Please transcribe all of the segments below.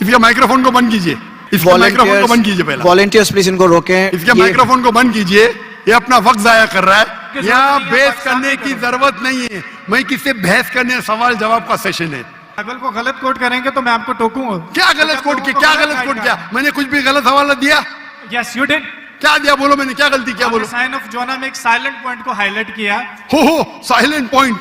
इसके माइक्रोफोन को बंद कीजिए, इसके माइक्रोफोन को बंद कीजिए पहले। वॉलंटियर्स प्लीज इनको रोकें। इसके माइक्रोफोन को बंद कीजिए, ये अपना वक्त जाया कर रहा है। यहाँ बहस करने की जरूरत नहीं है, मैं किससे बहस करने, सवाल जवाब का सेशन है। अगर को गलत कोट करेंगे तो मैं आपको टोकूंगा। क्या गलत कोट किया, क्या गलत कोट किया? मैंने कुछ भी गलत हवाला दिया? Yes you did. क्या दिया बोलो, मैंने क्या गलती किया बोलो? साइन ऑफ जोना में एक साइलेंट पॉइंट को हाईलाइट किया। हो साइलेंट पॉइंट,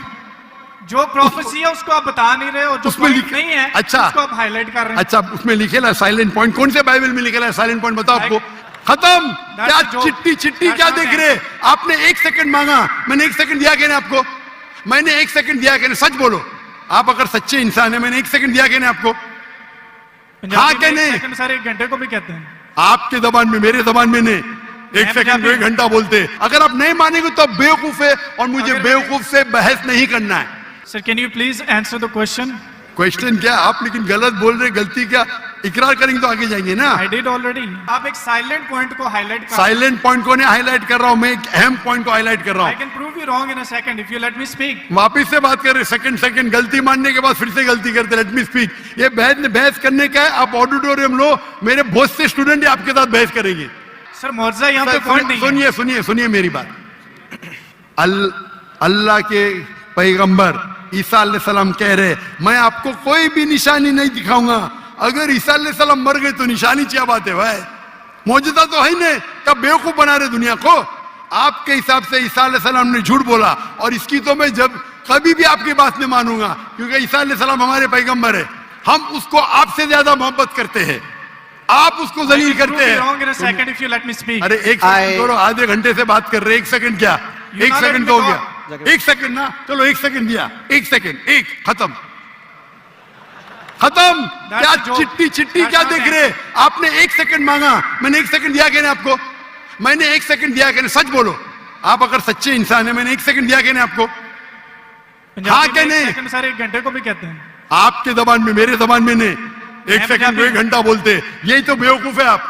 जो प्रोफेसी है उसको आप बता नहीं रहे, और जो पॉइंट नहीं है अच्छा उसको आप हाईलाइट कर रहे हैं। अच्छा, उसमें लिखेला साइलेंट पॉइंट, कौन से बाइबल में लिखेला साइलेंट पॉइंट बताओ आपको। खत्म। क्या चिट्ठी चिट्ठी क्या देख रहे? आपने 1 सेकंड मांगा, मैंने 1 सेकंड दिया क्या आपको? मैंने 1 सेकंड दिया क्या? सच बोलो, आप अगर सच्चे इंसान है, मैंने 1 सेकंड दिया क्या आपको? हाँ क्या नहीं? सर 1 घंटे को भी कहते हैं आपके जबान में, मेरे जबान में नहीं। 1 सेकंड को 1 घंटा बोलते। अगर आप नहीं मानेंगे तो आप बेवकूफ है, और मुझे बेवकूफ से बहस नहीं करना है। Sir can you please answer the question? Question क्या? आप लेकिन गलत बोल रहे, गलती क्या? इकरार करेंगे तो आगे जाएंगे ना। I did already. आप एक साइलेंट पॉइंट को हाईलाइट कर। साइलेंट पॉइंट को नहीं हाईलाइट कर रहा हूं, मैं एक अहम पॉइंट को हाईलाइट कर रहा हूं। I can prove you wrong in a second if you let me speak. वापिस से बात कर रहे, सेकंड गलती मानने के बाद फिर से गलती करते, लेट मी स्पीक। ये बहस करने का है, आप ऑडिटोरियम लो, मेरे बहुत से स्टूडेंट आपके साथ बहस करेंगे। सर मुआवजा यहाँ पे पॉइंट नहीं है। सुनिए सुनिए सुनिए मेरी बात। अल्लाह के पैगंबर ईसा अलैहिस्सलाम कह रहे, मैं आपको कोई भी निशानी नहीं दिखाऊंगा। अगर ईसा अलैहिस्सलाम मर गए तो निशानी क्या बात है भाई? मौजूदा तो है ही नहीं, कब बेवकूफ बना रहे दुनिया को। आपके हिसाब से ईसा अलैहिस्सलाम ने झूठ बोला, और इसकी तो मैं जब कभी भी आपकी बात नहीं मानूंगा, क्योंकि ईसा अलैहिस्सलाम हमारे पैगंबर है। हम उसको आपसे ज्यादा मोहब्बत करते हैं, आप उसको जलील करते हैं। अरे 1 सेकंड छोड़ो, आधे घंटे से बात कर रहे, 1 सेकंड क्या? 1 सेकंड तो हो गया, 1 सेकंड ना, चलो 1 सेकंड दिया, 1 सेकंड, 1 खत्म। क्या चिट्ठी चिट्ठी क्या देख रहे? आपने 1 सेकंड मांगा, मैंने 1 सेकंड दिया क्या आपको? मैंने 1 सेकंड दिया क्या? सच बोलो, आप अगर सच्चे इंसान है, मैंने 1 सेकंड दिया क्या आपको? हाँ क्या नहीं? सर 1 घंटे को भी कहते हैं आपके जबान में, मेरे जबान में नहीं। 1 सेकंड को 1 घंटा बोलते, यही तो बेवकूफ है आप।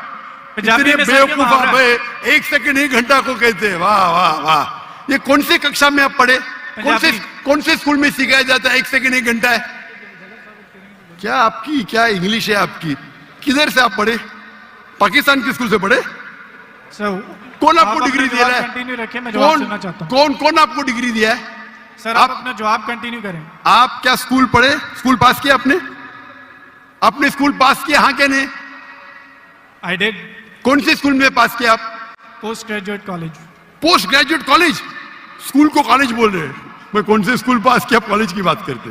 इतने बेवकूफ आप है, 1 सेकंड 1 घंटा को कहते हैं। वाह वाह वाह, ये कौन सी कक्षा में आप पढ़े? कौन से स्कूल में सिखाया जाता है 1 सेकंड 1 घंटा है? क्या आपकी क्या इंग्लिश है आपकी? किधर से आप पढ़े? पाकिस्तान के स्कूल से पढ़े? कौन आपको डिग्री दिया है? कौन आपको डिग्री दिया है? सर आप अपना जवाब कंटिन्यू करें। आप क्या स्कूल पढ़े? स्कूल पास किया आपने? आपने स्कूल पास किया? हाँ क्या नहीं? I did. कौन से स्कूल में पास किया आप? Post graduate college. Post graduate college? School को कॉलेज बोल रहे हैं, मैं कौन से स्कूल पास किया, कॉलेज की बात करते।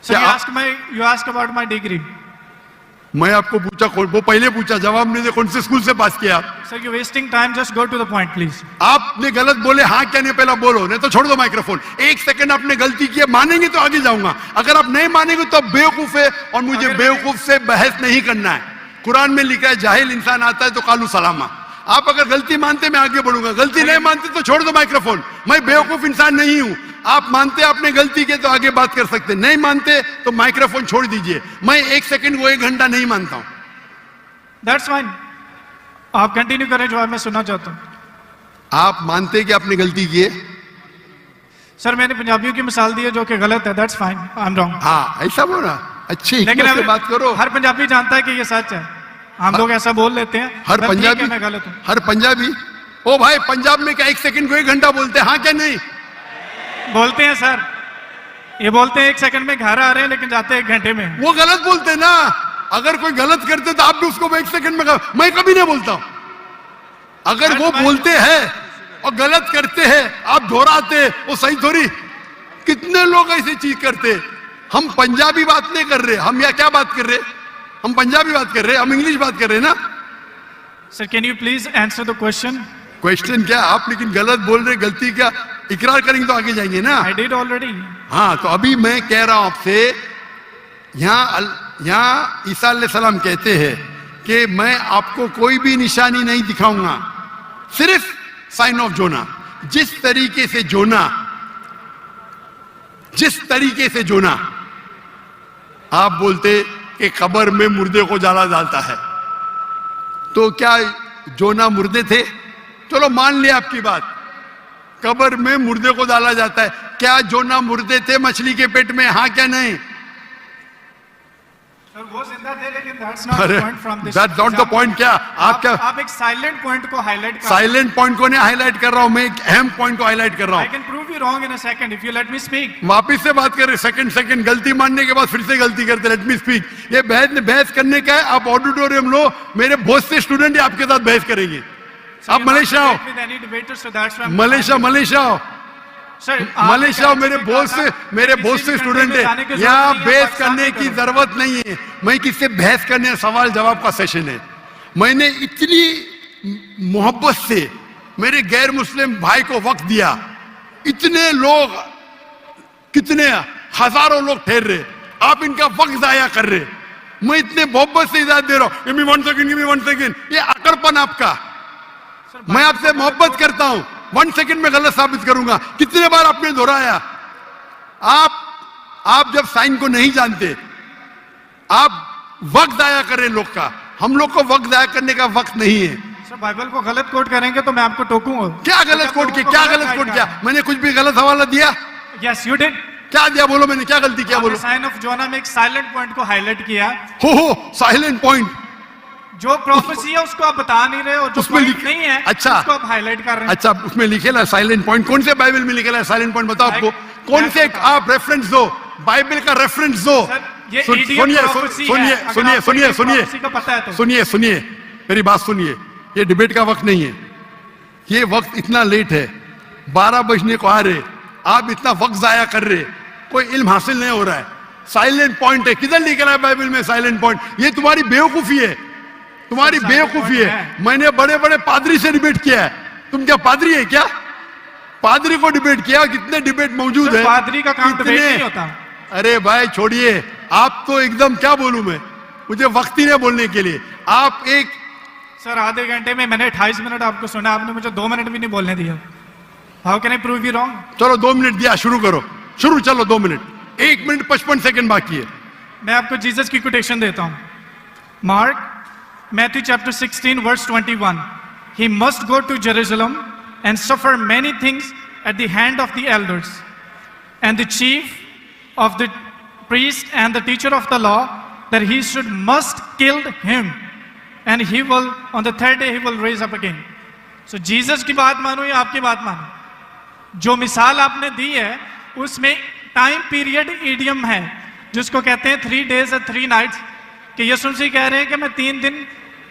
You asked about my degree. मैं आपको पूछा, वो पहले पूछा, जवाब नहीं दे, कौन से स्कूल से पास किया आप? Sir, you're wasting time. Just go to the point, please. आपने गलत बोले, हाँ क्या नहीं पहला बोलो, नहीं तो छोड़ दो माइक्रोफोन। 1 सेकंड आपने गलती की, मानेंगे तो आगे जाऊंगा, अगर आप नहीं मानेंगे तो आप बेवकूफ है, और मुझे बेवकूफ से बहस नहीं करना है। कुरान में लिखा है, जाहिल इंसान आता है तो कालू सलामा। आप अगर गलती मानते मैं आगे बढ़ूंगा, गलती नहीं मानते तो छोड़ दो माइक्रोफोन। मैं बेवकूफ इंसान नहीं हूं। आप मानते आपने गलती की तो आगे बात कर सकते, नहीं मानते तो माइक्रोफोन छोड़ दीजिए। मैं 1 सेकंड को 1 घंटा नहीं मानता हूं। That's fine. आप कंटिन्यू करें, जो मैं सुनना चाहता हूं। आप मानते कि आपने गलती की है? सर मैंने पंजाबियों की मिसाल दी है जो कि गलत है। That's fine. I'm wrong. हाँ ऐसा बोला, अच्छी लेकिन से बात करो। हर पंजाबी जानता है कि ये सच है, हम लोग ऐसा बोल लेते हैं। हर पंजाबी, मैं गलत हूं। हर पंजाबी, ओ भाई पंजाब में क्या 1 सेकंड को 1 घंटा बोलते हैं? हाँ क्या नहीं? बोलते हैं सर, ये बोलते हैं 1 सेकंड में घर आ रहे हैं, लेकिन जाते हैं 1 घंटे में। वो गलत बोलते हैं ना। अगर कोई गलत करते तो आप भी उसको 1 सेकंड में मैं कभी नहीं बोलता हूं। अगर वो बोलते हैं और गलत करते हैं, आप दोहराते, वो सही थोड़ी। कितने लोग ऐसी चीज करते। हम पंजाबी बात नहीं कर रहे, हम यहाँ क्या बात कर रहे? हम पंजाबी बात कर रहे हैं, हम इंग्लिश बात कर रहे हैं ना। Sir can you please answer the question? Question क्या? आप लेकिन गलत बोल रहे, गलती क्या? इकरार करेंगे तो आगे जाएंगे ना। I did already. हाँ तो अभी मैं कह रहा हूं आपसे, यहाँ ईसा अलैहिस्सलाम कहते हैं कि मैं आपको कोई भी निशानी नहीं दिखाऊंगा, सिर्फ साइन ऑफ जोना। जिस तरीके से जोना आप बोलते कि कब्र में मुर्दे को जाला डालता है, तो क्या जोना मुर्दे थे? चलो मान लिया आपकी बात, कब्र में मुर्दे को डाला जाता है। क्या जोना मुर्दे थे मछली के पेट में? हाँ क्या नहीं? सर वो जिंदा थे, लेकिन that's not अरे the point from this that's not the example. Point. क्या आप क्या आप एक साइलेंट पॉइंट को हाईलाइट कर साइलेंट पॉइंट को नहीं हाईलाइट कर रहा हूं, मैं एक अहम पॉइंट को हाईलाइट कर रहा आई हूं। Can prove you wrong in a second if you let me speak. वापिस से बात कर रहे, सेकंड गलती मानने के बाद फिर से गलती करते, लेट मी स्पीक। ये बहस करने का है, आप ऑडिटोरियम लो, मेरे बहुत से स्टूडेंट आपके साथ बहस करेंगे। आप मलेशिया आओ, मलेशिया आओ, मलेशिया मेरे बहुत से स्टूडेंट है। यहाँ बहस करने की जरूरत नहीं है, मैं किससे बहस करने, सवाल जवाब का सेशन है। मैंने इतनी मोहब्बत से मेरे गैर मुस्लिम भाई को वक्त दिया, इतने लोग, कितने हजारों लोग ठहर रहे, आप इनका वक्त जाया कर रहे। मैं इतने मोहब्बत से इजाजत दे रहा हूं, गिव मी 1 सेकंड, ये अकड़पन आपका। मैं आपसे मोहब्बत करता हूं, 1 सेकंड में गलत साबित करूंगा। कितने बार आपने दोहराया। आप जब साइन को नहीं जानते, आप वक्त जाया करें लोग का। हम लोग को वक्त जाया करने का वक्त नहीं है। सर बाइबल को गलत कोट करेंगे तो मैं आपको टोकूंगा। क्या गलत कोट किया, क्या गलत कोट किया? मैंने कुछ भी गलत हवाला दिया? Yes you did. क्या दिया बोलो, मैंने क्या गलती किया बोलो? साइन ऑफ जोना में एक साइलेंट पॉइंट को हाईलाइट किया। हो साइलेंट पॉइंट, जो प्रोफेसी है उसको आप बता नहीं रहे, और जो पॉइंट नहीं है अच्छा उसको आप हाईलाइट कर रहे हैं। अच्छा, उसमें लिखेला साइलेंट पॉइंट, कौन से बाइबल में लिखेला साइलेंट पॉइंट? बताओ आपको कौन से, आप रेफरेंस दो, बाइबल का रेफरेंस दो। सुनिए, मेरी बात सुनिए। ये डिबेट का वक्त नहीं है, ये वक्त इतना लेट है, 12 बजने को आ रहे, आप इतना वक्त जाया कर रहे, कोई इल्म हासिल नहीं हो रहा है। साइलेंट पॉइंट है, किधर लिखा है बाइबल में साइलेंट पॉइंट? ये तुम्हारी बेवकूफी है, तुम्हारी बेवकूफी है। मैंने बड़े बड़े पादरी से डिबेट किया है, तुम क्या पादरी है क्या? पादरी को डिबेट किया, कितने डिबेट मौजूद है। पादरी का काम डिबेट नहीं होता। अरे भाई छोड़िए, आप तो एकदम, क्या बोलूं मैं, मुझे वक्त ही नहीं बोलने के लिए। आप एक सर आधे घंटे में मैंने 28 मिनट आपको सुना, आपने मुझे 2 मिनट भी नहीं बोलने दिया। How can I prove you wrong? चलो 2 मिनट दिया, शुरू करो, शुरू, चलो 2 मिनट, 1 मिनट 55 सेकंड बाकी है। मैं आपको जीसस की कोटेशन देता हूं, mark Matthew chapter 16 verse 21. He must go to Jerusalem and suffer many things at the hand of the elders and the chief of the priest and the teacher of the law, that he must kill him, and he will on the 3rd day he will raise up again. So Jesus की बात मानो या आपकी बात मानो, जो मिसाल आपने दी है उसमें टाइम पीरियड ईडियम है, जिसको कहते हैं 3 days and 3 nights, कि यीशु मसीह कह रहे हैं कि मैं 3 दिन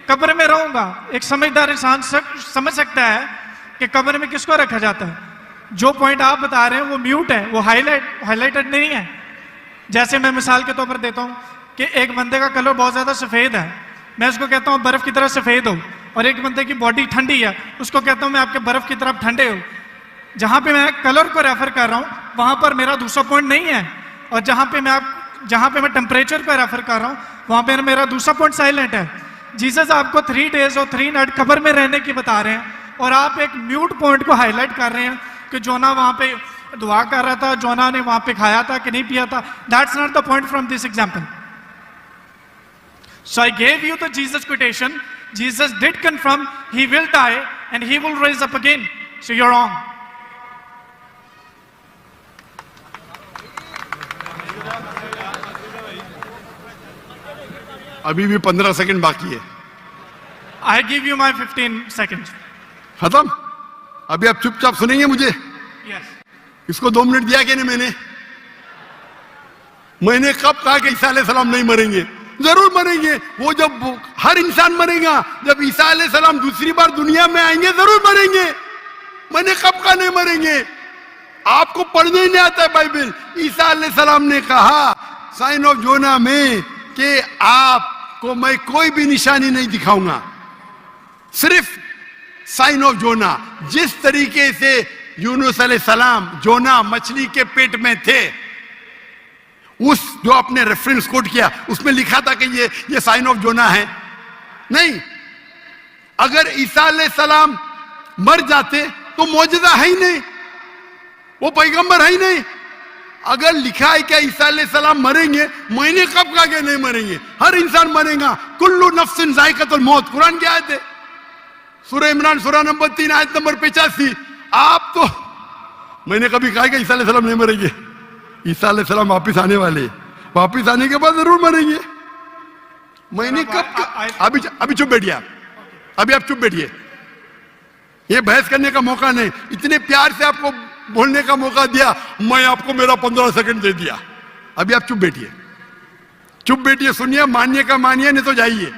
कब्र में रहूंगा। एक समझदार इंसान समझ सकता है कि कब्र में किसको रखा जाता है। जो पॉइंट आप बता रहे हैं वो म्यूट है, वो हाईलाइटेड नहीं है। जैसे मैं मिसाल के तौर पर देता हूं कि एक बंदे का कलर बहुत ज्यादा सफेद है, मैं उसको कहता हूं बर्फ की तरह सफेद हो, और एक बंदे की बॉडी ठंडी है, उसको कहता हूं मैं आपके बर्फ की तरफ ठंडे हो। जहां पे मैं कलर को रेफर कर रहा हूं वहां पर मेरा दूसरा पॉइंट नहीं है, और जहां पे मैं टेम्परेचर को रेफर कर रहा हूं वहां पे मेरा दूसरा पॉइंट साइलेंट है। जीसस आपको 3 days और 3 nights कब्र में रहने की बता रहे हैं, और आप एक म्यूट पॉइंट को हाईलाइट कर रहे हैं कि जोना वहां पे दुआ कर रहा था, जोना ने वहां पे खाया था कि नहीं पिया था। That's not the point from this example. So I gave you the Jesus quotation. Jesus did confirm he will die and he will rise up again, so you are wrong. अभी भी 15 सेकंड बाकी है। I give you my 15 second. खत्म? अभी आप चुपचाप सुनेंगे मुझे? yes. इसको 2 मिनट दिया कि नहीं? मैंने कब कहा कि ईसा अलैहिस्सलाम नहीं मरेंगे? जरूर मरेंगे। वो जब हर इंसान मरेगा, जब ईसा अलैहिस्सलाम दूसरी बार दुनिया में आएंगे जरूर मरेंगे। मैंने कब कहा नहीं मरेंगे? आपको पढ़ने ही नहीं आता है बाइबल। ईसा अलैहिस्सलाम ने कहा साइन ऑफ जोना में कि आपको मैं कोई भी निशानी नहीं दिखाऊंगा, सिर्फ साइन ऑफ जोना। जिस तरीके से यूनुस अलैहिस्सलाम जोना मछली के पेट में थे, उस जो आपने रेफरेंस कोट किया उसमें लिखा था कि ये साइन ऑफ जोना है? नहीं। अगर ईसा अलैहिस्सलाम मर जाते तो मौजूदा है ही नहीं, वो पैगंबर है ही नहीं। अगर लिखा है क्या ईसा अलैहिस्सलाम मरेंगे, मैंने कब कहा कि नहीं मरेंगे? हर इंसान मरेगा। कुल्लु नफ्सिन जायकातुल मौत, कुरान की आयत है, सूरह इमरान सूरह नंबर 3 आयत नंबर 85। आप तो, मैंने कभी कहा कि ईसा अलैहिस्सलाम नहीं मरेंगे? ईसा अलैहिस्सलाम वापिस आने वाले, वापिस आने के बाद जरूर मरेंगे। मैंने अब कब अभी चुप बैठिए आप, अभी आप चुप बैठिए। ये बहस करने का मौका नहीं, इतने प्यार से आपको बोलने का मौका दिया, मैं आपको मेरा 15 सेकंड दे दिया। अभी आप चुप बैठिए, चुप बैठिए, सुनिए, मानिए का मानिए, नहीं तो जाइए।